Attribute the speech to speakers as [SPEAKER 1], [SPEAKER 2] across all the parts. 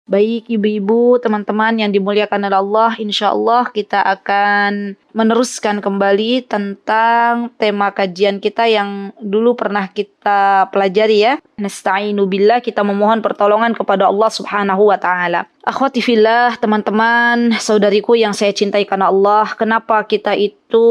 [SPEAKER 1] Baik ibu-ibu, teman-teman yang dimuliakan oleh Allah, insya Allah kita akan meneruskan kembali tentang tema kajian kita yang dulu pernah kita pelajari ya. Nasta'inu billah, kita memohon pertolongan kepada Allah Subhanahu wa taala. Akhwati fillah, teman-teman, saudariku yang saya cintai karena Allah, kenapa kita itu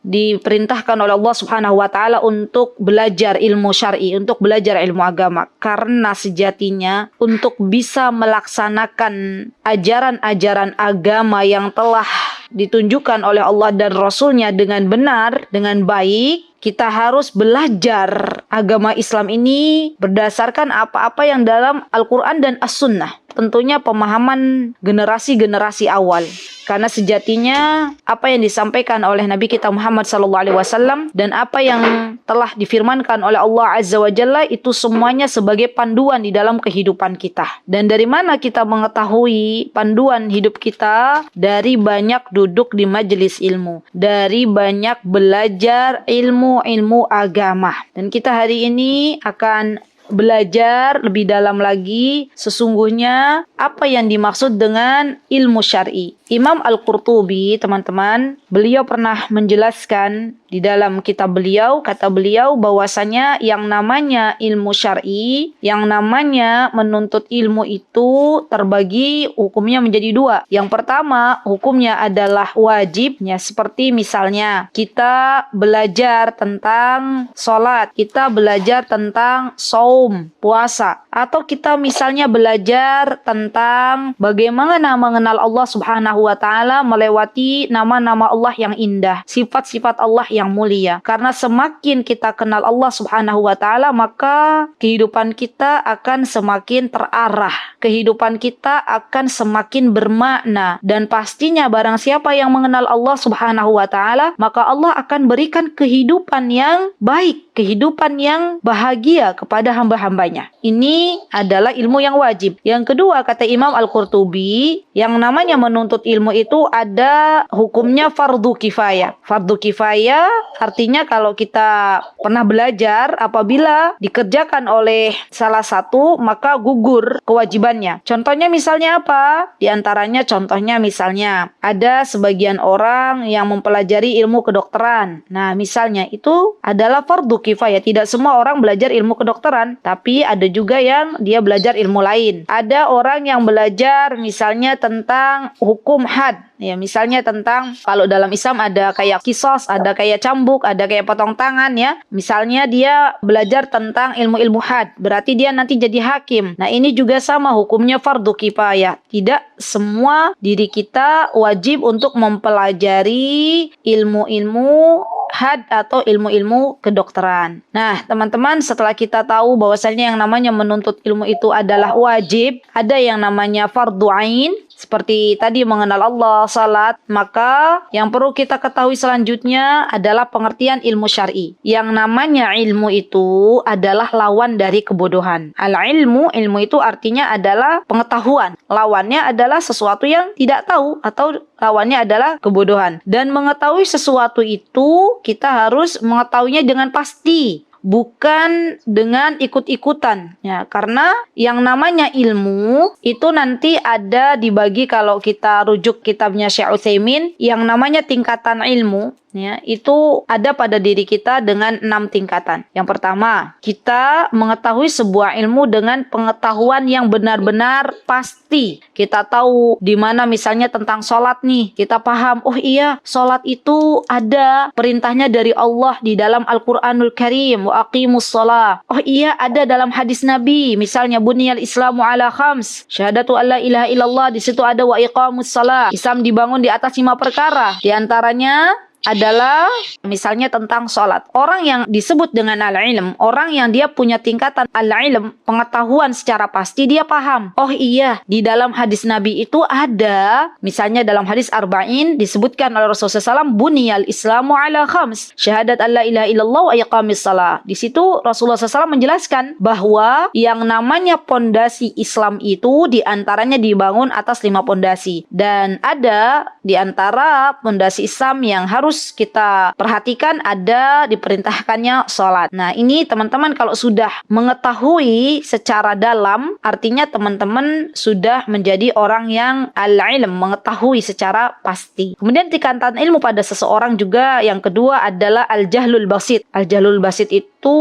[SPEAKER 1] diperintahkan oleh Allah Subhanahu wa taala untuk belajar ilmu syar'i, untuk belajar ilmu agama? Karena sejatinya untuk bisa melaksanakan ajaran-ajaran agama yang telah ditunjukkan oleh Allah dan Rasulnya dengan benar, dengan baik, kita harus belajar agama Islam ini berdasarkan apa-apa yang dalam Al-Quran dan As-Sunnah. Tentunya pemahaman generasi-generasi awal. Karena sejatinya apa yang disampaikan oleh Nabi kita Muhammad SAW dan apa yang telah difirmankan oleh Allah Azza wa Jalla itu semuanya sebagai panduan di dalam kehidupan kita. Dan dari mana kita mengetahui panduan hidup kita? Dari banyak duduk di majelis ilmu, dari banyak belajar ilmu agama. Dan kita hari ini akan belajar lebih dalam lagi sesungguhnya apa yang dimaksud dengan ilmu syar'i. Imam Al-Qurtubi, teman-teman, beliau pernah menjelaskan di dalam kitab beliau, kata beliau bahwasanya yang namanya ilmu syar'i, yang namanya menuntut ilmu itu terbagi hukumnya menjadi dua. Yang pertama, hukumnya adalah wajibnya, seperti misalnya kita belajar tentang sholat, kita belajar tentang saum, puasa, atau kita misalnya belajar tentang bagaimana mengenal Allah Subhanahu wa ta'ala melewati nama-nama Allah yang indah, sifat-sifat Allah yang mulia. Karena semakin kita kenal Allah Subhanahu wa ta'ala, maka kehidupan kita akan semakin terarah, kehidupan kita akan semakin bermakna, dan pastinya barang siapa yang mengenal Allah Subhanahu wa ta'ala, maka Allah akan berikan kehidupan yang baik, kehidupan yang bahagia kepada hamba-hambanya. Ini adalah ilmu yang wajib. Yang kedua, kata Imam Al-Qurtubi, yang namanya menuntut ilmu itu ada hukumnya fardu kifayah. Fardu kifayah artinya kalau kita pernah belajar, apabila dikerjakan oleh salah satu, maka gugur kewajibannya. Contohnya misalnya apa? Di antaranya contohnya misalnya ada sebagian orang yang mempelajari ilmu kedokteran. Nah, misalnya itu adalah fardu kifayah. Tidak semua orang belajar ilmu kedokteran, tapi ada juga yang dia belajar ilmu lain. Ada orang yang belajar misalnya tentang hukum had, ya, misalnya tentang kalau dalam Islam ada kayak kisos, ada kayak cambuk, ada kayak potong tangan, ya. Misalnya dia belajar tentang ilmu-ilmu had, berarti dia nanti jadi hakim. Nah, ini juga sama hukumnya fardu kifayah. Tidak semua diri kita wajib untuk mempelajari ilmu-ilmu had atau ilmu-ilmu kedokteran. Nah, teman-teman, setelah kita tahu bahwasanya yang namanya menuntut ilmu itu adalah wajib, ada yang namanya fardu ain, seperti tadi mengenal Allah, salat, maka yang perlu kita ketahui selanjutnya adalah pengertian ilmu syar'i. Yang namanya ilmu itu adalah lawan dari kebodohan. Al-ilmu, ilmu itu artinya adalah pengetahuan. Lawannya adalah sesuatu yang tidak tahu, atau lawannya adalah kebodohan. Dan mengetahui sesuatu itu kita harus mengetahuinya dengan pasti, bukan dengan ikut-ikutan, ya. Karena yang namanya ilmu itu nanti ada dibagi, kalau kita rujuk kitabnya Syekh Utsaimin, yang namanya tingkatan ilmu, ya, itu ada pada diri kita dengan 6 tingkatan. Yang pertama, kita mengetahui sebuah ilmu dengan pengetahuan yang benar-benar pasti. Kita tahu di mana misalnya tentang sholat nih, kita paham, oh iya, sholat itu ada perintahnya dari Allah di dalam Al-Quranul Karim, wa aqimus shalah. Oh iya, ada dalam hadis Nabi, misalnya buniyal Islamu ala khams, syahadatu alla ilaha illallah, di situ ada wa iqamus shalah. Islam dibangun di atas 5 perkara. Di antaranya adalah misalnya tentang sholat. Orang yang disebut dengan al-ilm, orang yang dia punya tingkatan al-ilm, pengetahuan secara pasti, dia paham, oh iya, di dalam hadis Nabi itu ada, misalnya dalam hadis Arba'in disebutkan oleh Rasulullah SAW, buniyal Islamu ala khams, syahadat alla ilaha illallah wa iqamis salah. Di situ Rasulullah SAW menjelaskan bahwa yang namanya pondasi Islam itu diantaranya dibangun atas 5 pondasi. Dan ada Di antara pondasi Islam yang harus kita perhatikan ada diperintahkannya sholat. Nah, ini teman-teman kalau sudah mengetahui secara dalam, artinya teman-teman sudah menjadi orang yang al-ilm, mengetahui secara pasti. Kemudian tingkatan ilmu pada seseorang juga yang kedua adalah al-jahlul basit. Al-jahlul basit itu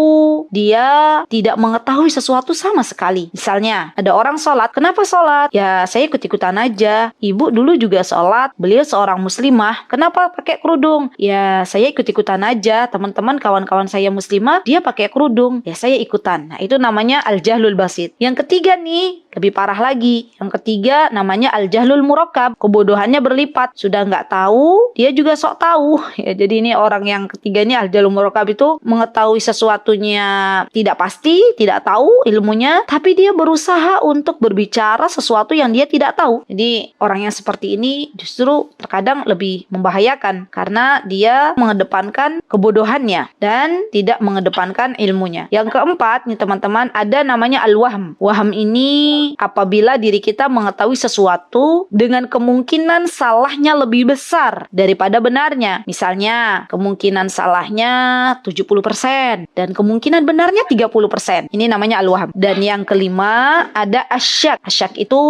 [SPEAKER 1] dia tidak mengetahui sesuatu sama sekali. Misalnya, ada orang sholat. Kenapa sholat? Ya, saya ikut-ikutan aja. Ibu dulu juga sholat. Beliau seorang muslimah. Kenapa pakai kerudung? Ya, saya ikut-ikutan aja. Teman-teman, kawan-kawan saya muslimah, dia pakai kerudung. Ya, saya ikutan. Nah, itu namanya al-jahlul basit. Yang ketiga nih, lebih parah lagi. Yang ketiga namanya al-jahlul murakkab. Kebodohannya berlipat. Sudah nggak tahu, dia juga sok tahu. Ya, jadi ini orang yang ketiga ini al-jahlul murakkab itu mengetahui sesuatunya tidak pasti, tidak tahu ilmunya, tapi dia berusaha untuk berbicara sesuatu yang dia tidak tahu. Jadi orang yang seperti ini justru terkadang lebih membahayakan karena dia mengedepankan kebodohannya dan tidak mengedepankan ilmunya. Yang keempat nih teman-teman, ada namanya al-wahm. Wahm ini apabila diri kita mengetahui sesuatu dengan kemungkinan salahnya lebih besar daripada benarnya. Misalnya, kemungkinan salahnya 70% dan kemungkinan benarnya 30%. Ini namanya al-wahm. Dan yang kelima ada asyak. Asyak itu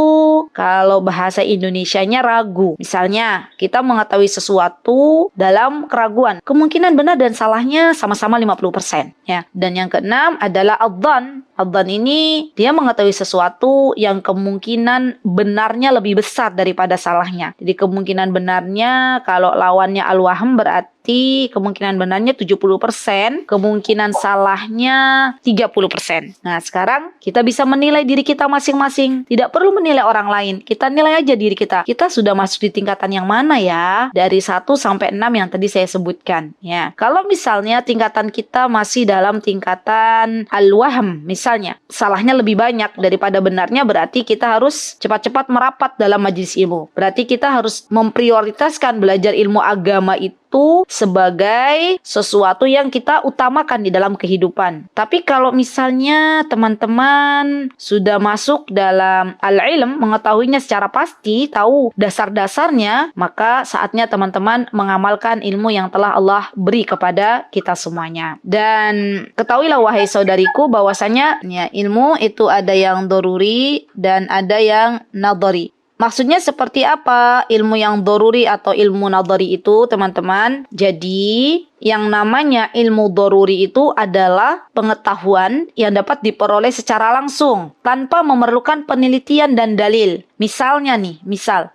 [SPEAKER 1] kalau bahasa Indonesianya ragu. Misalnya, kita mengetahui sesuatu dalam keraguan. Kemungkinan benar dan salahnya sama-sama 50%. Ya. Dan yang keenam adalah adzan. Adzan ini dia mengetahui sesuatu yang kemungkinan benarnya lebih besar daripada salahnya. Jadi kemungkinan benarnya kalau lawannya al-wahm berarti kemungkinan benarnya 70%, kemungkinan salahnya 30%. Nah, sekarang kita bisa menilai diri kita masing-masing. Tidak perlu menilai orang lain. Kita nilai aja diri kita. Kita sudah masuk di tingkatan yang mana ya? Dari 1 sampai 6 yang tadi saya sebutkan. Ya. Kalau misalnya tingkatan kita masih dalam tingkatan al-wahm, misalnya salahnya lebih banyak daripada benarnya, berarti kita harus cepat-cepat merapat dalam majelis ilmu. Berarti kita harus memprioritaskan belajar ilmu agama itu sebagai sesuatu yang kita utamakan di dalam kehidupan. Tapi kalau misalnya teman-teman sudah masuk dalam al-ilm, mengetahuinya secara pasti, tahu dasar-dasarnya, maka saatnya teman-teman mengamalkan ilmu yang telah Allah beri kepada kita semuanya. Dan ketahuilah wahai saudariku bahwasanya ya, ilmu itu ada yang doruri dan ada yang nadhari. Maksudnya seperti apa ilmu yang doruri atau ilmu nadhari itu teman-teman? Jadi yang namanya ilmu doruri itu adalah pengetahuan yang dapat diperoleh secara langsung tanpa memerlukan penelitian dan dalil. Misalnya nih,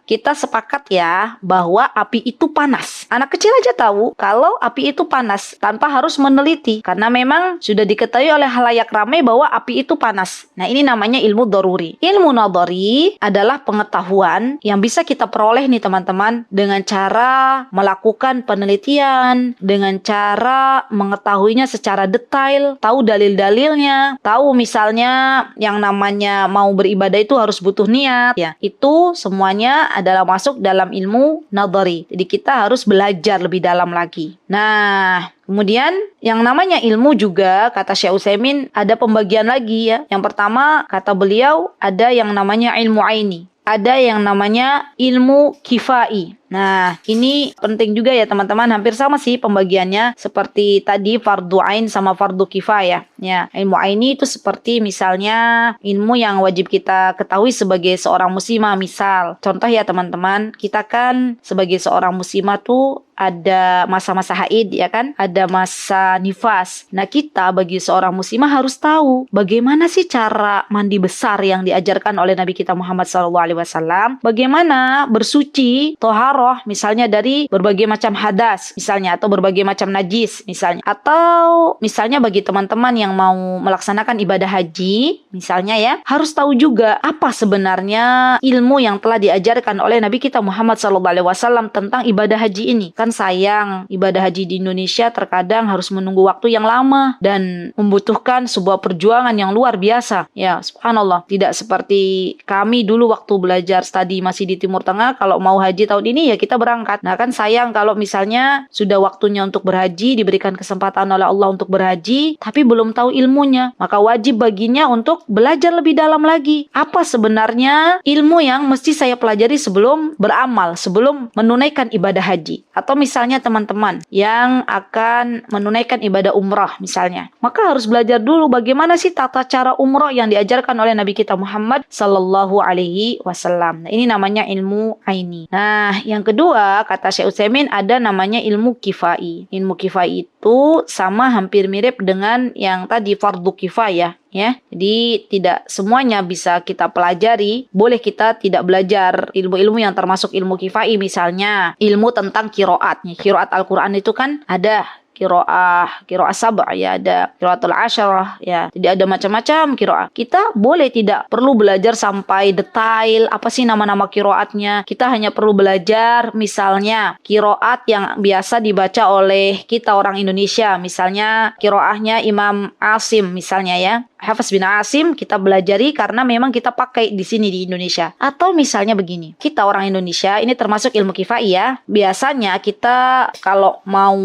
[SPEAKER 1] kita sepakat ya bahwa api itu panas. Anak kecil aja tahu kalau api itu panas tanpa harus meneliti karena memang sudah diketahui oleh khalayak ramai bahwa api itu panas. Nah, ini namanya ilmu doruri. Ilmu nadhari adalah pengetahuan yang bisa kita peroleh nih teman-teman dengan cara melakukan penelitian, dengan cara mengetahuinya secara detail, tahu dalil-dalilnya, tahu misalnya yang namanya mau beribadah itu harus butuh niat, ya. Itu semuanya adalah masuk dalam ilmu nadhari. Jadi kita harus belajar lebih dalam lagi. Nah, kemudian yang namanya ilmu juga kata Syekh Utsaimin ada pembagian lagi ya. Yang pertama kata beliau ada yang namanya ilmu aini. Ada yang namanya ilmu kifai. Nah, ini penting juga ya teman-teman, hampir sama sih pembagiannya seperti tadi fardu ain sama fardu kifayah. Ya, ilmu aini itu seperti misalnya ilmu yang wajib kita ketahui sebagai seorang muslimah. Misal, contoh ya teman-teman, kita kan sebagai seorang muslimah tuh ada masa-masa haid ya kan, ada masa nifas. Nah, kita bagi seorang muslimah harus tahu bagaimana sih cara mandi besar yang diajarkan oleh Nabi kita Muhammad SAW. Bagaimana bersuci, tohar misalnya dari berbagai macam hadas misalnya atau berbagai macam najis misalnya, atau misalnya bagi teman-teman yang mau melaksanakan ibadah haji misalnya ya, harus tahu juga apa sebenarnya ilmu yang telah diajarkan oleh Nabi kita Muhammad SAW tentang ibadah haji ini. Kan sayang ibadah haji di Indonesia terkadang harus menunggu waktu yang lama dan membutuhkan sebuah perjuangan yang luar biasa ya, subhanallah. Tidak seperti kami dulu waktu belajar studi masih di Timur Tengah, kalau mau haji tahun ini ya kita berangkat. Nah kan sayang kalau misalnya sudah waktunya untuk berhaji, diberikan kesempatan oleh Allah untuk berhaji, tapi belum tahu ilmunya, maka wajib baginya untuk belajar lebih dalam lagi. Apa sebenarnya ilmu yang mesti saya pelajari sebelum beramal, sebelum menunaikan ibadah haji? Atau misalnya teman-teman yang akan menunaikan ibadah umrah misalnya, maka harus belajar dulu bagaimana sih tata cara umrah yang diajarkan oleh Nabi kita Muhammad Sallallahu Alaihi Wasallam. Nah, ini namanya ilmu aini. Nah, yang kedua kata Syekh Utsaimin ada namanya ilmu kifai. Ilmu kifai itu sama hampir mirip dengan yang tadi fardu kifayah ya. Jadi tidak semuanya bisa kita pelajari. Boleh kita tidak belajar ilmu-ilmu yang termasuk ilmu kifai, misalnya ilmu tentang qiraat. Qiraat Al-Qur'an itu kan ada qiraah sab'ah ya, ada qiraatul asyarah ya. Jadi ada macam-macam qiraah. Kita boleh tidak perlu belajar sampai detail apa sih nama-nama qiraatnya. Kita hanya perlu belajar misalnya qiraat yang biasa dibaca oleh kita orang Indonesia, misalnya qiraahnya Imam Asim misalnya ya. Hafiz bin Asim kita belajari karena memang kita pakai di sini di Indonesia. Atau misalnya begini, kita orang Indonesia ini termasuk ilmu kifai ya. Biasanya kita kalau mau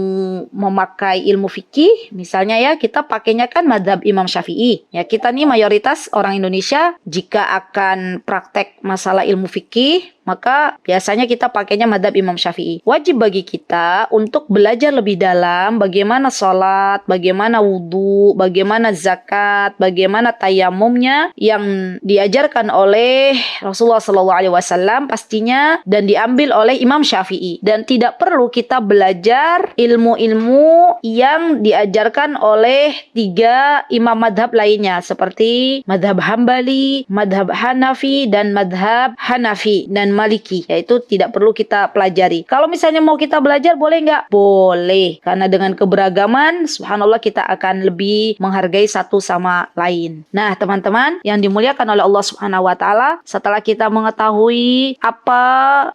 [SPEAKER 1] memakai ilmu fikih, misalnya ya kita pakainya kan mazhab Imam Syafi'i. Ya kita nih mayoritas orang Indonesia jika akan praktek masalah ilmu fikih, maka biasanya kita pakainya mazhab Imam Syafi'i. Wajib bagi kita untuk belajar lebih dalam bagaimana sholat, bagaimana wudhu, bagaimana zakat, bagaimana tayamumnya yang diajarkan oleh Rasulullah SAW pastinya dan diambil oleh Imam Syafi'i. Dan tidak perlu kita belajar ilmu-ilmu yang diajarkan oleh 3 imam madhab lainnya seperti madhab Hambali, madhab Hanafi, dan madhab Hanafi dan Maliki, yaitu tidak perlu kita pelajari. Kalau misalnya mau kita belajar, boleh nggak? Boleh, karena dengan keberagaman, subhanallah kita akan lebih menghargai satu sama lain. Nah, teman-teman yang dimuliakan oleh Allah Subhanahu wa taala, setelah kita mengetahui apa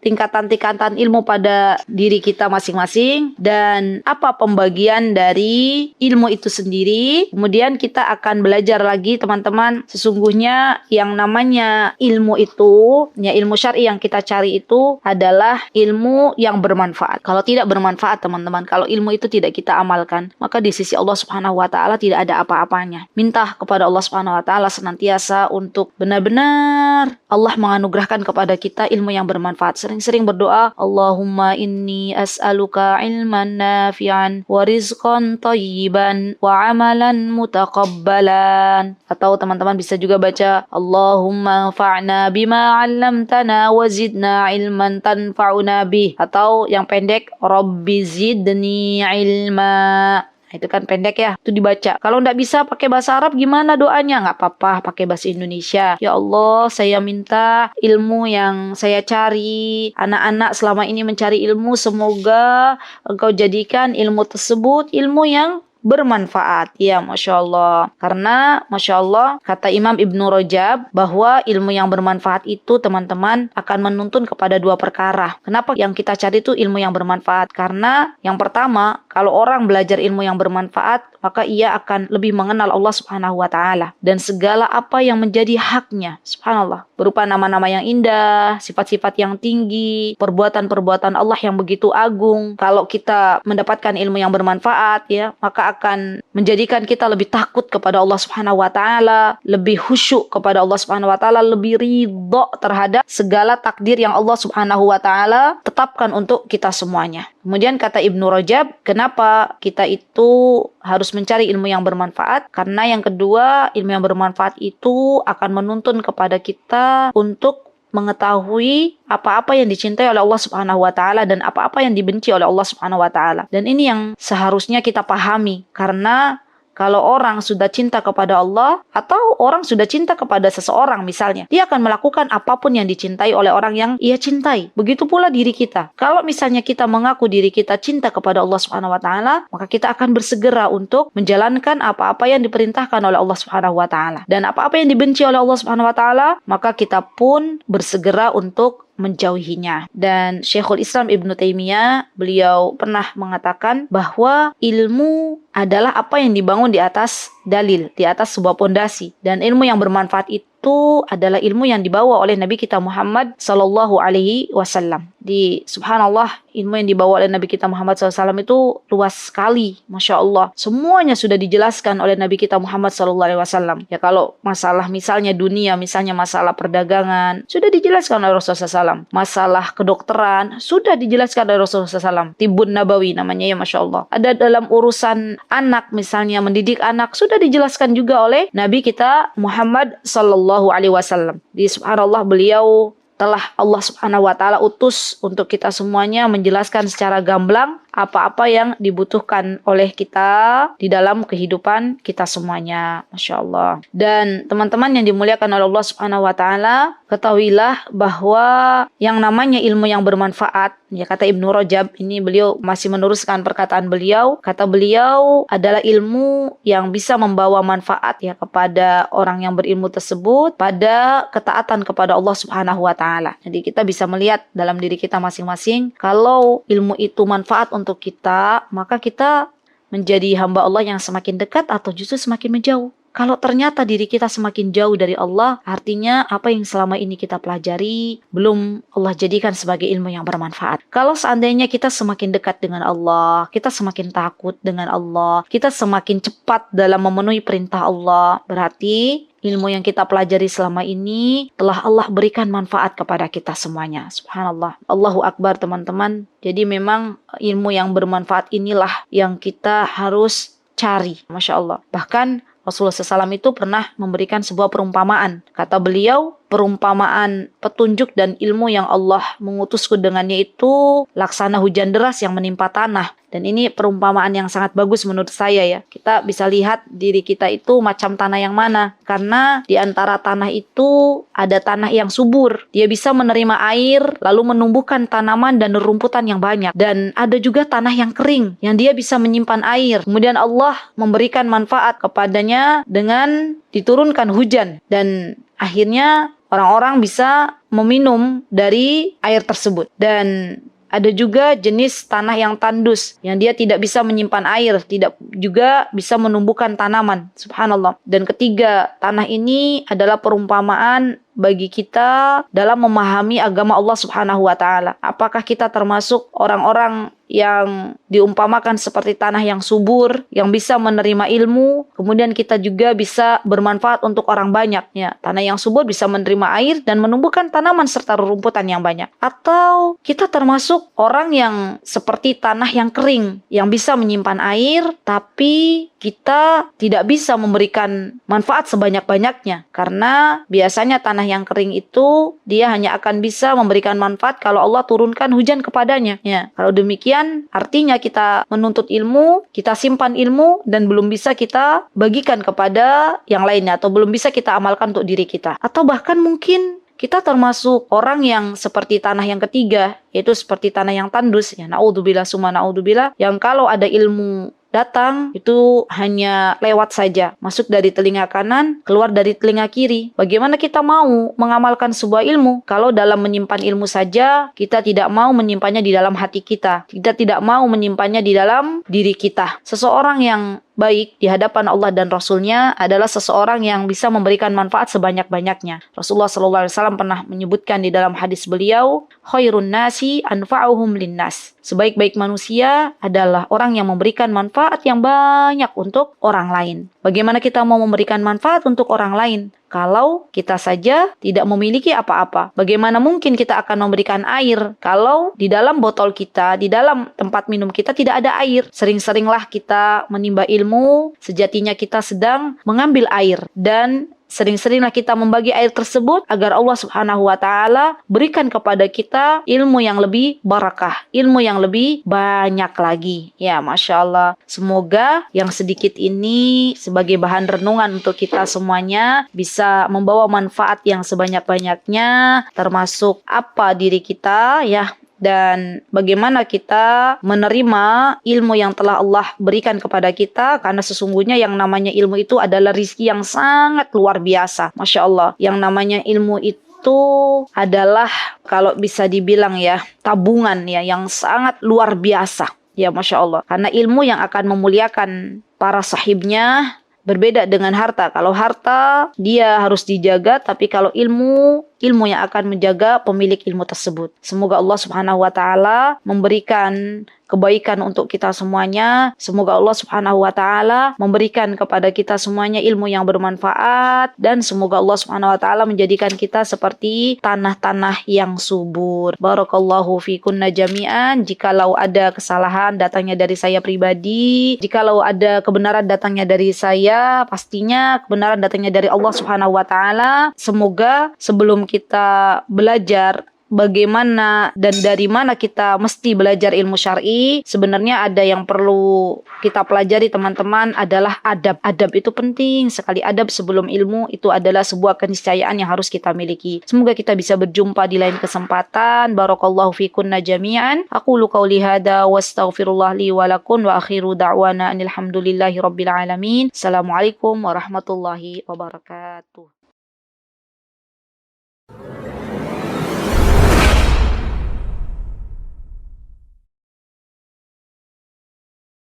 [SPEAKER 1] tingkatan-tingkatan ilmu pada diri kita masing-masing dan apa pembagian dari ilmu itu sendiri, kemudian kita akan belajar lagi teman-teman. Sesungguhnya yang namanya ilmu itu, ya ilmu syar'i yang kita cari itu adalah ilmu yang bermanfaat. Kalau tidak bermanfaat teman-teman, kalau ilmu itu tidak kita amalkan, maka di sisi Allah Subhanahu wa taala tidak ada apa-apanya. Minta kepada Allah Subhanahu wa taala senantiasa untuk benar-benar Allah menganugerahkan kepada kita ilmu yang bermanfaat. Sering-sering berdoa, Allahumma inni as'aluka ilman nafi'an wa rizqan thayyiban wa amalan mutaqabbalan. Atau teman-teman bisa juga baca, Allahumma fa'na bima 'allamtana wa zidna ilman tanfa'una bih. Atau yang pendek, Rabbi zidni ilma. Nah, itu kan pendek ya, itu dibaca. Kalau nggak bisa pakai bahasa Arab gimana doanya? Nggak apa-apa, pakai bahasa Indonesia. Ya Allah, saya minta ilmu yang saya cari. Anak-anak selama ini mencari ilmu, semoga Engkau jadikan ilmu tersebut ilmu yang bermanfaat. Ya, Masya Allah. Karena Masya Allah kata Imam Ibnu Rajab bahwa ilmu yang bermanfaat itu teman-teman akan menuntun kepada 2 perkara. Kenapa yang kita cari itu ilmu yang bermanfaat? Karena yang pertama, kalau orang belajar ilmu yang bermanfaat, maka ia akan lebih mengenal Allah Subhanahu wa taala dan segala apa yang menjadi haknya. Subhanallah, berupa nama-nama yang indah, sifat-sifat yang tinggi, perbuatan-perbuatan Allah yang begitu agung. Kalau kita mendapatkan ilmu yang bermanfaat ya, maka akan menjadikan kita lebih takut kepada Allah Subhanahu wa taala, lebih khusyuk kepada Allah Subhanahu wa taala, lebih ridho terhadap segala takdir yang Allah Subhanahu wa taala tetapkan untuk kita semuanya. Kemudian kata Ibnu Rajab, kenapa kita itu harus mencari ilmu yang bermanfaat? Karena yang kedua, ilmu yang bermanfaat itu akan menuntun kepada kita untuk mengetahui apa-apa yang dicintai oleh Allah Subhanahu wa taala dan apa-apa yang dibenci oleh Allah Subhanahu wa taala. Dan ini yang seharusnya kita pahami, karena kalau orang sudah cinta kepada Allah atau orang sudah cinta kepada seseorang misalnya, dia akan melakukan apapun yang dicintai oleh orang yang ia cintai. Begitu pula diri kita. Kalau misalnya kita mengaku diri kita cinta kepada Allah Subhanahu wa taala, maka kita akan bersegera untuk menjalankan apa-apa yang diperintahkan oleh Allah Subhanahu wa taala. Dan apa-apa yang dibenci oleh Allah Subhanahu wa taala, maka kita pun bersegera untuk menjauhinya. Dan Syekhul Islam Ibnu Taimiyah, beliau pernah mengatakan bahwa ilmu adalah apa yang dibangun di atas dalil, di atas sebuah pondasi. Dan ilmu yang bermanfaat itu itu adalah ilmu yang dibawa oleh Nabi kita Muhammad sallallahu alaihi wasallam. Di subhanallah, ilmu yang dibawa oleh Nabi kita Muhammad SAW itu luas sekali, Masya Allah. Semuanya sudah dijelaskan oleh Nabi kita Muhammad sallallahu alaihi wasallam. Ya kalau masalah misalnya dunia, misalnya masalah perdagangan, sudah dijelaskan oleh Rasulullah SAW. Masalah kedokteran, sudah dijelaskan oleh Rasulullah SAW. Tibun Nabawi namanya, ya Masya Allah. Ada dalam urusan anak, misalnya mendidik anak, sudah dijelaskan juga oleh Nabi kita Muhammad sallallahu alaihi wasallam. Di subhanallah, beliau telah Allah Subhanahu wa taala utus untuk kita semuanya menjelaskan secara gamblang apa-apa yang dibutuhkan oleh kita di dalam kehidupan kita semuanya. Masya Allah. Dan teman-teman yang dimuliakan oleh Allah Subhanahu wa taala, ketahuilah bahwa yang namanya ilmu yang bermanfaat, ya kata Ibnu Rajab, ini beliau masih meneruskan perkataan beliau, kata beliau adalah ilmu yang bisa membawa manfaat ya kepada orang yang berilmu tersebut pada ketaatan kepada Allah Subhanahu wa taala. Jadi kita bisa melihat dalam diri kita masing-masing, kalau ilmu itu manfaat untuk kita, maka kita menjadi hamba Allah yang semakin dekat atau justru semakin menjauh. Kalau ternyata diri kita semakin jauh dari Allah, artinya apa yang selama ini kita pelajari belum Allah jadikan sebagai ilmu yang bermanfaat. Kalau seandainya kita semakin dekat dengan Allah, kita semakin takut dengan Allah, kita semakin cepat dalam memenuhi perintah Allah, berarti ilmu yang kita pelajari selama ini telah Allah berikan manfaat kepada kita semuanya. Subhanallah. Allahu Akbar, teman-teman. Jadi memang ilmu yang bermanfaat inilah yang kita harus cari. Masya Allah. Bahkan Rasulullah SAW itu pernah memberikan sebuah perumpamaan. Kata beliau, perumpamaan petunjuk dan ilmu yang Allah mengutusku dengannya itu laksana hujan deras yang menimpa tanah. Dan ini perumpamaan yang sangat bagus menurut saya ya. Kita bisa lihat diri kita itu macam tanah yang mana. Karena di antara tanah itu ada tanah yang subur. Dia bisa menerima air lalu menumbuhkan tanaman dan rumputan yang banyak. Dan ada juga tanah yang kering yang dia bisa menyimpan air. Kemudian Allah memberikan manfaat kepadanya dengan diturunkan hujan. Dan akhirnya orang-orang bisa meminum dari air tersebut. Dan ada juga jenis tanah yang tandus, yang dia tidak bisa menyimpan air, tidak juga bisa menumbuhkan tanaman. Subhanallah. Dan ketiga, tanah ini adalah perumpamaan bagi kita dalam memahami agama Allah Subhanahu wa taala. Apakah kita termasuk orang-orang yang diumpamakan seperti tanah yang subur, yang bisa menerima ilmu, kemudian kita juga bisa bermanfaat untuk orang banyak. Ya, tanah yang subur bisa menerima air dan menumbuhkan tanaman serta rumputan yang banyak. Atau kita termasuk orang yang seperti tanah yang kering, yang bisa menyimpan air, tapi kita tidak bisa memberikan manfaat sebanyak-banyaknya. Karena biasanya tanah yang kering itu dia hanya akan bisa memberikan manfaat kalau Allah turunkan hujan kepadanya. Ya, kalau demikian artinya kita menuntut ilmu, kita simpan ilmu dan belum bisa kita bagikan kepada yang lainnya atau belum bisa kita amalkan untuk diri kita. Atau bahkan mungkin kita termasuk orang yang seperti tanah yang ketiga, yaitu seperti tanah yang tandus. Ya, naudzubillah summa naudzubillah, yang kalau ada ilmu datang itu hanya lewat saja, masuk dari telinga kanan, keluar dari telinga kiri. Bagaimana kita mau mengamalkan sebuah ilmu kalau dalam menyimpan ilmu saja kita tidak mau menyimpannya di dalam hati kita, kita tidak mau menyimpannya di dalam diri kita. Seseorang yang baik di hadapan Allah dan Rasulnya adalah seseorang yang bisa memberikan manfaat sebanyak-banyaknya. Rasulullah SAW pernah menyebutkan di dalam hadis beliau, khairun nasi anfa'uhum linnas. Sebaik-baik manusia adalah orang yang memberikan manfaat yang banyak untuk orang lain. Bagaimana kita mau memberikan manfaat untuk orang lain kalau kita saja tidak memiliki apa-apa? Bagaimana mungkin kita akan memberikan air kalau di dalam botol kita, di dalam tempat minum kita tidak ada air? Sering-seringlah kita menimba ilmu, sejatinya kita sedang mengambil air, dan sering-seringlah kita membagi air tersebut agar Allah Subhanahu wa taala berikan kepada kita ilmu yang lebih barakah, ilmu yang lebih banyak lagi. Ya, Masya Allah. Semoga yang sedikit ini sebagai bahan renungan untuk kita semuanya bisa membawa manfaat yang sebanyak-banyaknya, termasuk apa diri kita ya, dan bagaimana kita menerima ilmu yang telah Allah berikan kepada kita, karena sesungguhnya yang namanya ilmu itu adalah rizki yang sangat luar biasa. Masya Allah, yang namanya ilmu itu adalah kalau bisa dibilang ya tabungan ya yang sangat luar biasa. Ya, Masya Allah, karena ilmu yang akan memuliakan para sahibnya Berbeda dengan harta. Kalau harta dia harus dijaga, tapi kalau ilmu yang akan menjaga pemilik ilmu tersebut. Semoga Allah Subhanahu wa taala memberikan kebaikan untuk kita semuanya. Semoga Allah Subhanahu wa taala memberikan kepada kita semuanya ilmu yang bermanfaat, dan semoga Allah Subhanahu wa taala menjadikan kita seperti tanah-tanah yang subur. Barakallahu fikunna jami'an. Jikalau ada kesalahan datangnya dari saya pribadi, jikalau ada kebenaran datangnya dari saya, pastinya kebenaran datangnya dari Allah Subhanahu wa taala. Semoga sebelum kita belajar bagaimana dan dari mana kita mesti belajar ilmu syar'i, sebenarnya ada yang perlu kita pelajari teman-teman, adalah adab. Adab itu penting sekali. Adab sebelum ilmu itu adalah sebuah keniscayaan yang harus kita miliki. Semoga kita bisa berjumpa di lain kesempatan. Barakallahu fikunna jami'an. Aqulu qauli hadza wastaghfirullah li wa lakum wa akhiru da'wana alhamdulillahi rabbil alamin. Assalamualaikum warahmatullahi wabarakatuh.